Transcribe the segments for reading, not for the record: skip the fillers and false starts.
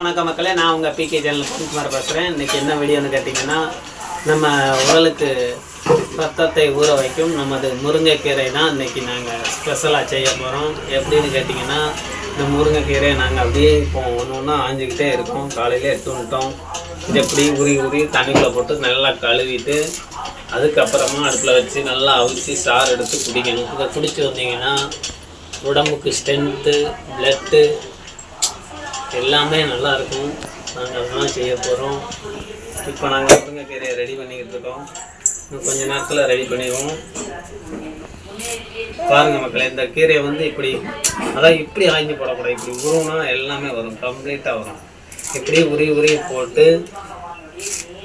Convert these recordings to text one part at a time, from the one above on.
வணக்கம் மக்களே, நான் உங்கள் பிகே சேனல் பொன்குமார் பேசுகிறேன். இன்றைக்கி என்ன வீடியோன்னு கேட்டிங்கன்னா, நம்ம உடலுக்கு ரத்தத்தை ஊற வைக்கும் நமது முருங்கைக்கீரை தான் இன்றைக்கி நாங்கள் ஸ்பெஷலாக செய்ய போகிறோம். எப்படின்னு கேட்டிங்கன்னா, இந்த முருங்கைக்கீரையை நாங்கள் அப்படியே இப்போ ஒன்று ஒன்றா ஆஞ்சிக்கிட்டே இருக்கோம். காலையில் எடுத்து வந்துட்டோம். இது எப்படி உரி தண்ணிக்குள்ளே போட்டு நல்லா கழுவிட்டு அதுக்கப்புறமா அடுப்பில் வச்சு நல்லா அவிச்சு சாறு எடுத்து குடிக்கணும். இதை குடிச்சு வந்தீங்கன்னா உடம்புக்கு ஸ்ட்ரென்த்து, பிளட்டு எல்லாமே நல்லாயிருக்கும். நாங்கள் அதெல்லாம் செய்ய போகிறோம். இப்போ நாங்கள் முருங்கைக்கீரையை ரெடி பண்ணிக்கிட்டு இருக்கோம். இன்னும் கொஞ்சம் நேரத்தில் ரெடி பண்ணிடுவோம். பாருங்கள் மக்களே, இந்த கீரையை வந்து இப்படி இப்படி ஆய்ஞ்சு போடக்கூடாது. இப்படி உருவுனா எல்லாமே வரும், கம்ப்ளீட்டாக வரும். இப்படி உரி போட்டு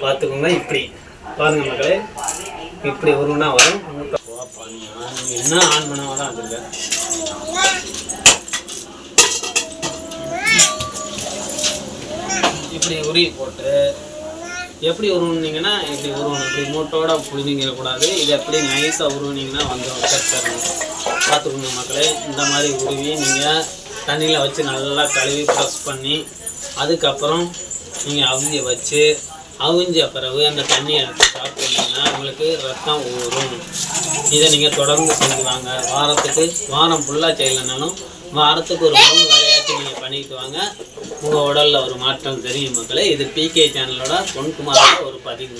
பார்த்துக்கோங்க. இப்படி பாருங்கள் மக்களே, இப்படி உருவுனா வரும். என்ன ஆன் பண்ண தான் வச்சுருக்கேன். இப்படி உருவி போட்டு எப்படி உருவுனீங்கன்னா இப்படி உருவணும். இப்படி மூட்டோட புழிஞ்சிடக்கூடாது. இது எப்படி நைஸாக உருவினீங்கன்னா வந்துடும். தரணும் பார்த்துக்கோங்க மக்களே. இந்த மாதிரி உருவி நீங்கள் தண்ணியில் வச்சு நல்லா கழுவி ப்ரெஸ் பண்ணி அதுக்கப்புறம் நீங்கள் அவிஞ்ச வச்சு அவிஞ்ச பிறகு அந்த தண்ணியை எடுத்து சாப்பிட்டீங்கன்னா உங்களுக்கு ரத்தம் ஊறும். இதை நீங்கள் தொடர்ந்து செஞ்சு வாங்க. வாரம் ஃபுல்லாக செய்யலைனாலும் வாரத்துக்கு ஒரு 3 வேலையாச்சும் நீங்கள் பண்ணிக்கிட்டு வாங்க. உங்கள் உடலில் ஒரு மாற்றம் தெரியும் மக்களே. இது பிகே சேனலோட பொன்குமாரோட ஒரு பதிவு.